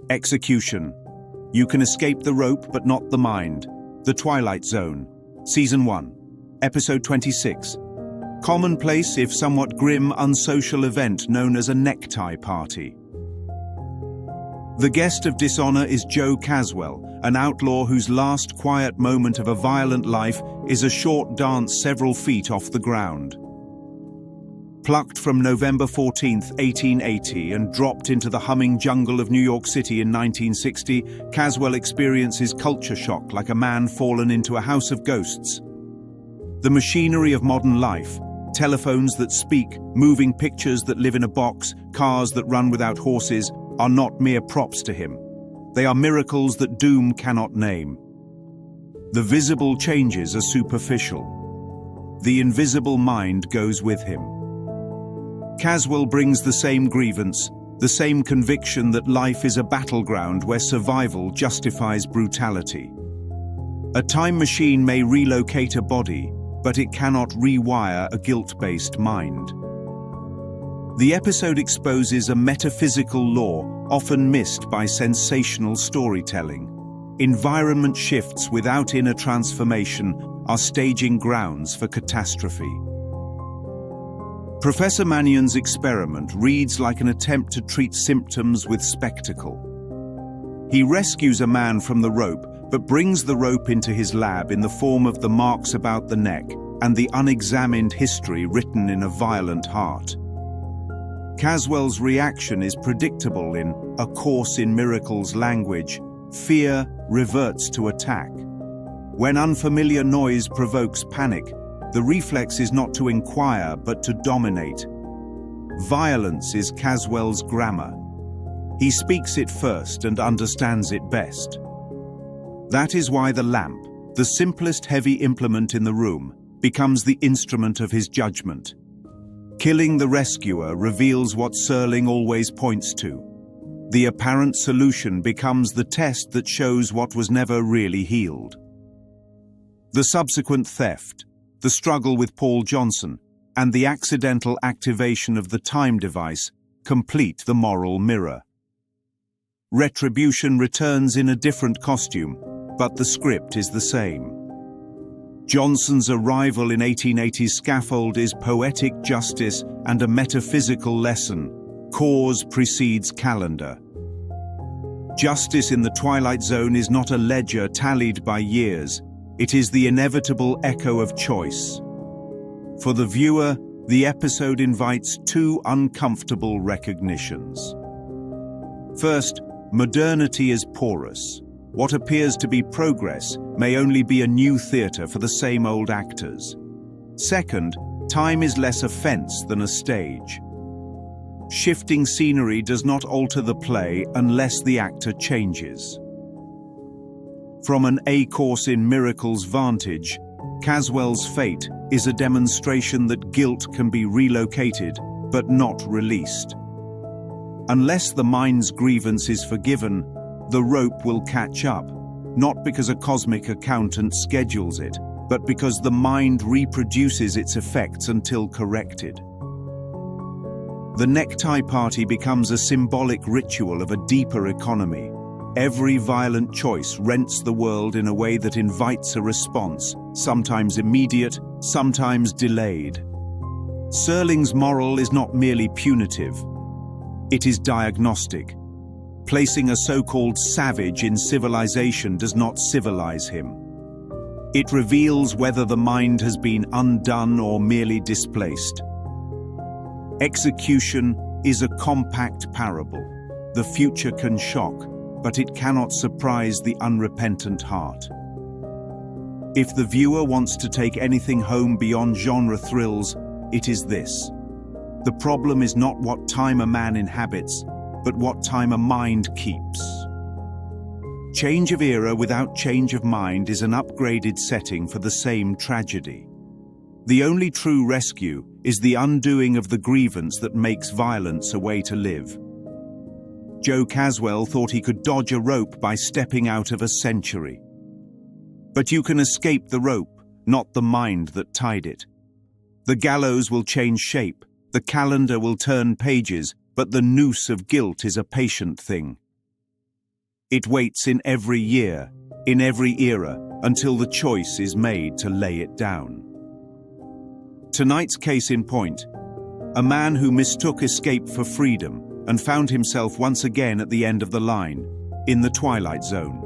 Execution. You can escape the rope but not the mind. The Twilight Zone. Season 1. Episode 26. Commonplace, if somewhat grim, unsocial event known as a necktie party. The guest of dishonor is Joe Caswell, an outlaw whose last quiet moment of a violent life is a short dance several feet off the ground. Plucked from November 14, 1880, and dropped into the humming jungle of New York City in 1960, Caswell experiences culture shock like a man fallen into a house of ghosts. The machinery of modern life, telephones that speak, moving pictures that live in a box, cars that run without horses, are not mere props to him. They are miracles that doom cannot name. The visible changes are superficial. The invisible mind goes with him. Caswell brings the same grievance, the same conviction that life is a battleground where survival justifies brutality. A time machine may relocate a body, but it cannot rewire a guilt-based mind. The episode exposes a metaphysical law often missed by sensational storytelling. Environment shifts without inner transformation are staging grounds for catastrophe. Professor Manion's experiment reads like an attempt to treat symptoms with spectacle. He rescues a man from the rope, but brings the rope into his lab in the form of the marks about the neck and the unexamined history written in a violent heart. Caswell's reaction is predictable in A Course in Miracles language. Fear reverts to attack. When unfamiliar noise provokes panic, the reflex is not to inquire but to dominate. Violence is Caswell's grammar. He speaks it first and understands it best. That is why the lamp, the simplest heavy implement in the room, becomes the instrument of his judgment. Killing the rescuer reveals what Serling always points to. The apparent solution becomes the test that shows what was never really healed. The subsequent theft, the struggle with Paul Johnson, and the accidental activation of the time device complete the moral mirror. Retribution returns in a different costume, but the script is the same. Johnson's arrival in 1880's scaffold is poetic justice and a metaphysical lesson. Cause precedes calendar. Justice in the Twilight Zone is not a ledger tallied by years. It is the inevitable echo of choice. For the viewer, the episode invites two uncomfortable recognitions. First, modernity is porous. What appears to be progress may only be a new theatre for the same old actors. Second, time is less a fence than a stage. Shifting scenery does not alter the play unless the actor changes. From an A Course in Miracles vantage, Caswell's fate is a demonstration that guilt can be relocated but not released. Unless the mind's grievance is forgiven, the rope will catch up, not because a cosmic accountant schedules it, but because the mind reproduces its effects until corrected. The necktie party becomes a symbolic ritual of a deeper economy. Every violent choice rents the world in a way that invites a response, sometimes immediate, sometimes delayed. Serling's moral is not merely punitive. It is diagnostic. Placing a so-called savage in civilization does not civilize him. It reveals whether the mind has been undone or merely displaced. Execution is a compact parable. The future can shock, but it cannot surprise the unrepentant heart. If the viewer wants to take anything home beyond genre thrills, it is this. The problem is not what time a man inhabits, but what time a mind keeps. Change of era without change of mind is an upgraded setting for the same tragedy. The only true rescue is the undoing of the grievance that makes violence a way to live. Joe Caswell thought he could dodge a rope by stepping out of a century. But you can escape the rope, not the mind that tied it. The gallows will change shape, the calendar will turn pages, but the noose of guilt is a patient thing. It waits in every year, in every era, until the choice is made to lay it down. Tonight's case in point: a man who mistook escape for freedom and found himself once again at the end of the line, in the Twilight Zone.